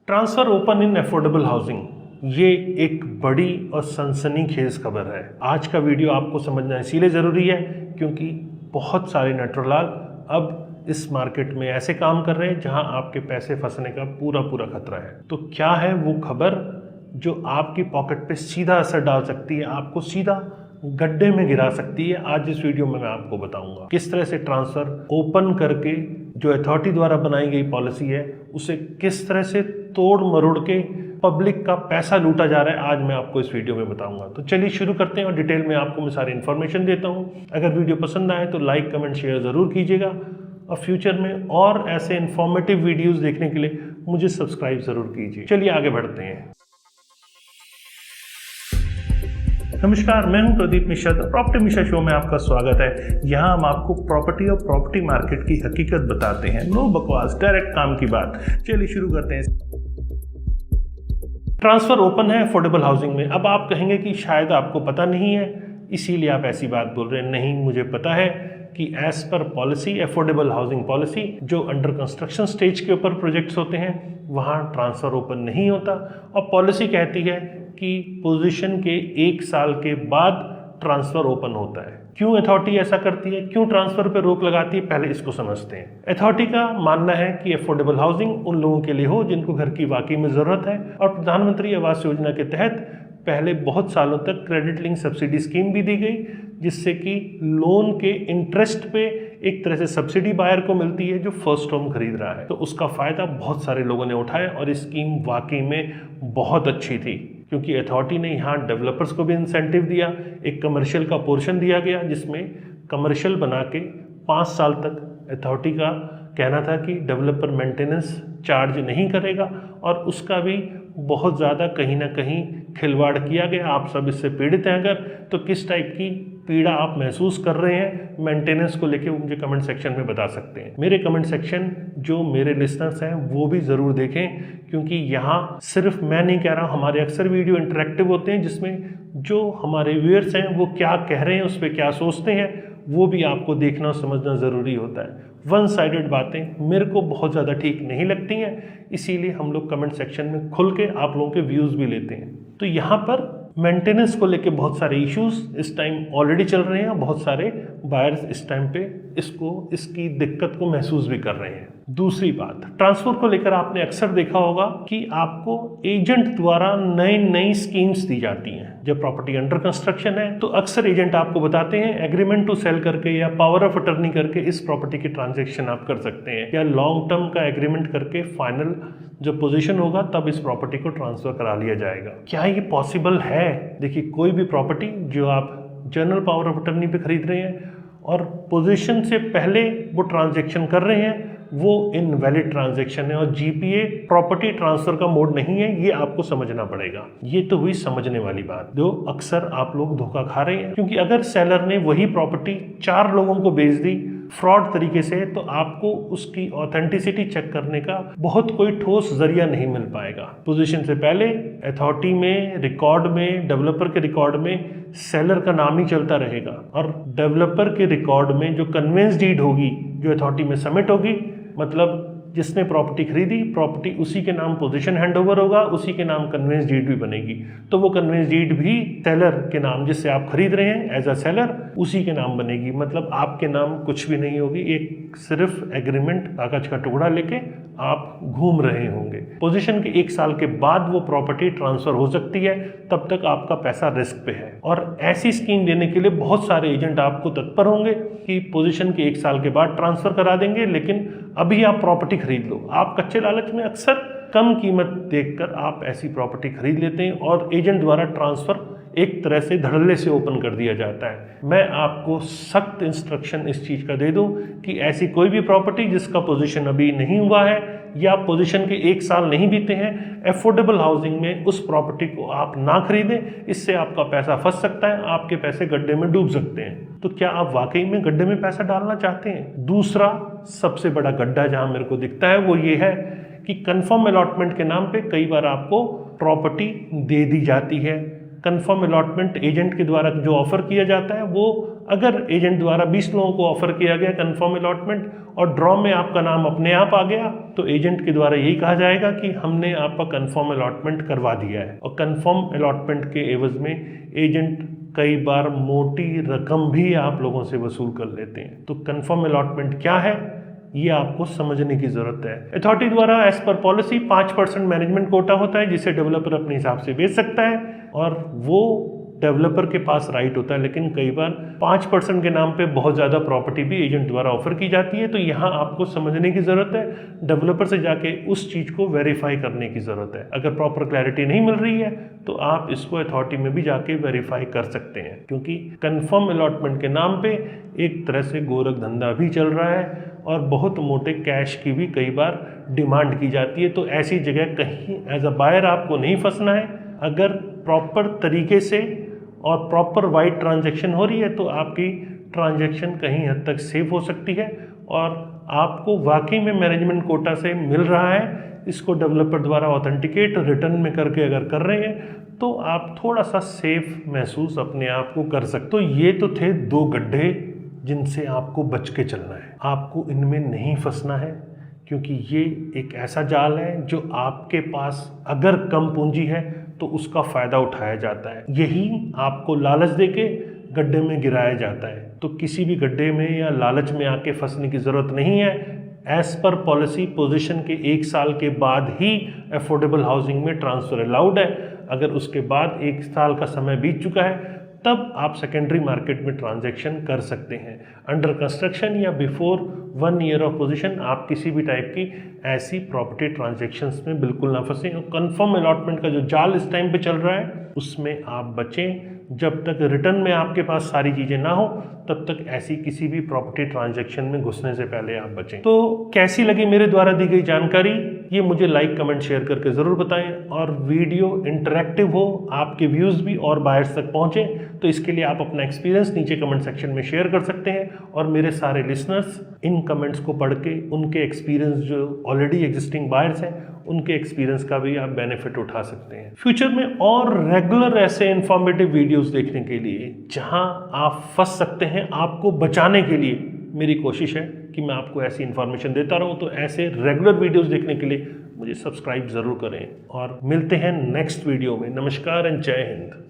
Transfer open in affordable housing, ये एक बड़ी और सनसनीखेज खबर है। आज का वीडियो आपको समझना इसीलिए ज़रूरी है क्योंकि बहुत सारे नटोलाल अब इस मार्केट में ऐसे काम कर रहे हैं जहां आपके पैसे फंसने का पूरा खतरा है। तो क्या है वो खबर जो आपकी पॉकेट पे सीधा असर डाल सकती है, आपको सीधा गड्ढे में गिरा सकती है। आज इस वीडियो में मैं आपको बताऊंगा किस तरह से ट्रांसफर ओपन करके जो अथॉरिटी द्वारा बनाई गई पॉलिसी है उसे किस तरह से तोड़ मरोड़ के पब्लिक का पैसा लूटा जा रहा है, आज मैं आपको इस वीडियो में बताऊंगा। तो चलिए शुरू करते हैं और डिटेल में आपको मैं सारी इन्फॉर्मेशन देता हूं। अगर वीडियो पसंद आए तो लाइक कमेंट शेयर ज़रूर कीजिएगा और फ्यूचर में और ऐसे इन्फॉर्मेटिव वीडियोज़ देखने के लिए मुझे सब्सक्राइब ज़रूर कीजिए। चलिए आगे बढ़ते हैं। नमस्कार, मैं हूं प्रदीप मिश्रा। प्रॉपर्टी मिश्रा शो में आपका स्वागत है। यहां हम आपको प्रॉपर्टी और प्रॉपर्टी मार्केट की हकीकत बताते हैं। नो बकवास, डायरेक्ट काम की बात। चलिए शुरू करते हैं। ट्रांसफर ओपन है अफोर्डेबल हाउसिंग में। अब आप कहेंगे कि शायद आपको पता नहीं है इसीलिए आप ऐसी बात बोल रहे हैं। नहीं, मुझे पता है कि as per policy, affordable housing policy, जो अंडर कंस्ट्रक्शन स्टेज के ऊपर प्रोजेक्ट्स होते हैं वहाँ ट्रांसफ़र ओपन नहीं होता। और पॉलिसी कहती है कि पोजीशन के 1 साल के बाद ट्रांसफ़र ओपन होता है। क्यों अथॉरिटी ऐसा करती है, क्यों ट्रांसफ़र पर रोक लगाती है, पहले इसको समझते हैं। अथॉरिटी का मानना है कि अफोर्डेबल हाउसिंग उन लोगों के लिए हो जिनको घर की वाकई में ज़रूरत है। और प्रधानमंत्री आवास योजना के तहत पहले बहुत सालों तक क्रेडिट लिंक सब्सिडी स्कीम भी दी गई, जिससे कि लोन के इंटरेस्ट पे एक तरह से सब्सिडी बायर को मिलती है जो फर्स्ट होम खरीद रहा है। तो उसका फ़ायदा बहुत सारे लोगों ने उठाया और ये स्कीम वाकई में बहुत अच्छी थी क्योंकि अथॉरिटी ने यहाँ डेवलपर्स को भी इंसेंटिव दिया। एक कमर्शियल का पोर्शन दिया गया जिसमें कमर्शियल बना के 5 साल तक अथॉरिटी का कहना था कि डेवलपर मेंटेनेंस चार्ज नहीं करेगा और उसका भी बहुत ज़्यादा कहीं ना कहीं खिलवाड़ किया गया। आप सब इससे पीड़ित हैं अगर, तो किस टाइप की पीड़ा आप महसूस कर रहे हैं मेंटेनेंस को लेके, वो मुझे कमेंट सेक्शन में बता सकते हैं। मेरे कमेंट सेक्शन जो मेरे लिसनर्स हैं वो भी ज़रूर देखें क्योंकि यहाँ सिर्फ मैं नहीं कह रहा हूँ, हमारे अक्सर वीडियो इंटरेक्टिव होते हैं जिसमें जो हमारे व्यूअर्स हैं वो क्या कह रहे हैं, उस पर क्या सोचते हैं, वो भी आपको देखना और समझना ज़रूरी होता है। वन साइडेड बातें मेरे को बहुत ज़्यादा ठीक नहीं लगती हैं, इसीलिए हम लोग कमेंट सेक्शन में खुल के आप लोगों के व्यूज़ भी लेते हैं। तो यहाँ पर मेंटेनेंस को लेके बहुत सारे इश्यूज इस टाइम ऑलरेडी चल रहे हैं और बहुत सारे बायर्स इस टाइम पे इसकी दिक्कत को महसूस भी कर रहे हैं। दूसरी बात, ट्रांसफर को लेकर आपने अक्सर देखा होगा कि आपको एजेंट द्वारा नई स्कीम्स दी जाती हैं। जब प्रॉपर्टी अंडर कंस्ट्रक्शन है तो अक्सर एजेंट आपको बताते हैं एग्रीमेंट टू सेल करके या पावर ऑफ अटर्नी करके इस प्रॉपर्टी की ट्रांजैक्शन आप कर सकते हैं, या लॉन्ग टर्म का एग्रीमेंट करके फाइनल जब पोजीशन होगा तब इस प्रॉपर्टी को ट्रांसफर करा लिया जाएगा। क्या ये पॉसिबल है? देखिए, कोई भी प्रॉपर्टी जो आप जनरल पावर ऑफ अटर्नी पे खरीद रहे हैं और पोजीशन से पहले वो ट्रांजैक्शन कर रहे हैं, वो इनवैलिड ट्रांजैक्शन है और जीपीए प्रॉपर्टी ट्रांसफर का मोड नहीं है। ये आपको समझना पड़ेगा। ये तो हुई समझने वाली बात जो अक्सर आप लोग धोखा खा रहे हैं, क्योंकि अगर सेलर ने वही प्रॉपर्टी 4 लोगों को बेच दी फ्रॉड तरीके से तो आपको उसकी ऑथेंटिसिटी चेक करने का बहुत कोई ठोस जरिया नहीं मिल पाएगा। पोजीशन से पहले अथॉरिटी में रिकॉर्ड में, डेवलपर के रिकॉर्ड में सेलर का नाम ही चलता रहेगा और डेवलपर के रिकॉर्ड में जो कन्वेंस डीड होगी जो अथॉरिटी में सबमिट होगी, मतलब जिसने प्रॉपर्टी खरीदी प्रॉपर्टी उसी के नाम पोजीशन हैंडओवर होगा, उसी के नाम कन्वेंस डीड भी बनेगी। तो वो कन्वेंस डीड भी सेलर के नाम, जिससे आप खरीद रहे हैं एज अ सेलर, उसी के नाम बनेगी। मतलब आपके नाम कुछ भी नहीं होगी, एक सिर्फ एग्रीमेंट कागज का टुकड़ा लेके आप घूम रहे होंगे। पोजीशन के 1 साल के बाद वो प्रॉपर्टी ट्रांसफर हो सकती है, तब तक आपका पैसा रिस्क पे है। और ऐसी स्कीम देने के लिए बहुत सारे एजेंट आपको तत्पर होंगे कि पोजीशन के 1 साल के बाद ट्रांसफर करा देंगे, लेकिन अभी आप प्रॉपर्टी खरीद लो। आप कच्चे लालच में अक्सर कम कीमत देखकर आप ऐसी प्रॉपर्टी खरीद लेते हैं और एजेंट द्वारा ट्रांसफर एक तरह से धड़ल्ले से ओपन कर दिया जाता है। मैं आपको सख्त इंस्ट्रक्शन इस चीज़ का दे दूं कि ऐसी कोई भी प्रॉपर्टी जिसका पोजीशन अभी नहीं हुआ है या पोजीशन के 1 साल नहीं बीते हैं, अफोर्डेबल हाउसिंग में उस प्रॉपर्टी को आप ना खरीदें। इससे आपका पैसा फंस सकता है, आपके पैसे गड्ढे में डूब सकते हैं। तो क्या आप वाकई में गड्ढे में पैसा डालना चाहते हैं? दूसरा सबसे बड़ा गड्ढा जहां मेरे को दिखता है वो ये है कि कन्फर्म अलॉटमेंट के नाम पे कई बार आपको प्रॉपर्टी दे दी जाती है। कन्फर्म अलॉटमेंट एजेंट के द्वारा जो ऑफर किया जाता है वो अगर एजेंट द्वारा 20 लोगों को ऑफर किया गया कंफर्म अलॉटमेंट और ड्रॉ में आपका नाम अपने आप आ गया, तो एजेंट के द्वारा यही कहा जाएगा कि हमने आपका कंफर्म अलॉटमेंट करवा दिया है। और कंफर्म अलॉटमेंट के एवज में एजेंट कई बार मोटी रकम भी आप लोगों से वसूल कर लेते हैं। तो कंफर्म अलॉटमेंट क्या है, ये आपको समझने की जरूरत है। अथॉरिटी द्वारा as per policy 5% management quota होता है जिसे डेवलपर अपने हिसाब से बेच सकता है, और वो डेवलपर के पास राइट होता है। लेकिन कई बार 5% के नाम पे बहुत ज़्यादा प्रॉपर्टी भी एजेंट द्वारा ऑफर की जाती है। तो यहाँ आपको समझने की ज़रूरत है, डेवलपर से जाके उस चीज़ को वेरीफाई करने की ज़रूरत है। अगर प्रॉपर क्लैरिटी नहीं मिल रही है तो आप इसको अथॉरिटी में भी जाके वेरीफाई कर सकते हैं, क्योंकि कंफर्म अलॉटमेंट के नाम पे एक तरह से गोरख धंधा भी चल रहा है और बहुत मोटे कैश की भी कई बार डिमांड की जाती है। तो ऐसी जगह कहीं एज अ बायर आपको नहीं फंसना है। अगर प्रॉपर तरीके से और प्रॉपर वाइड ट्रांजैक्शन हो रही है तो आपकी ट्रांजैक्शन कहीं हद तक सेफ हो सकती है और आपको वाकई में मैनेजमेंट कोटा से मिल रहा है। इसको डेवलपर द्वारा ऑथेंटिकेट रिटर्न में करके अगर कर रहे हैं तो आप थोड़ा सा सेफ महसूस अपने आप को कर सकते। तो ये तो थे 2 गड्ढे जिनसे आपको बच के चलना है। आपको इनमें नहीं फंसना है, क्योंकि ये एक ऐसा जाल है जो आपके पास अगर कम पूंजी है तो उसका फ़ायदा उठाया जाता है। यही आपको लालच देके गड्ढे में गिराया जाता है। तो किसी भी गड्ढे में या लालच में आके फंसने की ज़रूरत नहीं है। एज पर पॉलिसी पोजीशन के 1 साल के बाद ही अफोर्डेबल हाउसिंग में ट्रांसफ़र अलाउड है। अगर उसके बाद 1 साल का समय बीत चुका है तब आप सेकेंडरी मार्केट में ट्रांजैक्शन कर सकते हैं। अंडर कंस्ट्रक्शन या बिफोर 1 ईयर ऑफ पोजीशन आप किसी भी टाइप की ऐसी प्रॉपर्टी ट्रांजैक्शंस में बिल्कुल ना फंसें। और कंफर्म अलॉटमेंट का जो जाल इस टाइम पे चल रहा है उसमें आप बचें। जब तक रिटर्न में आपके पास सारी चीज़ें ना हो तब तक ऐसी किसी भी प्रॉपर्टी ट्रांजैक्शन में घुसने से पहले आप बचें। तो कैसी लगी मेरे द्वारा दी गई जानकारी, ये मुझे लाइक कमेंट शेयर करके ज़रूर बताएं। और वीडियो इंटरेक्टिव हो, आपके व्यूज़ भी और बायर्स तक पहुँचे, तो इसके लिए आप अपना एक्सपीरियंस नीचे कमेंट सेक्शन में शेयर कर सकते हैं। और मेरे सारे लिसनर्स इन कमेंट्स को पढ़ के उनके एक्सपीरियंस जो ऑलरेडी एग्जिस्टिंग बायर्स हैं उनके एक्सपीरियंस का भी आप बेनिफिट उठा सकते हैं। फ्यूचर में और रेगुलर ऐसे इन्फॉर्मेटिव वीडियोस देखने के लिए जहां आप फंस सकते हैं, आपको बचाने के लिए मेरी कोशिश है कि मैं आपको ऐसी इन्फॉर्मेशन देता रहूं। तो ऐसे रेगुलर वीडियोस देखने के लिए मुझे सब्सक्राइब ज़रूर करें और मिलते हैं नेक्स्ट वीडियो में। नमस्कार एंड जय हिंद।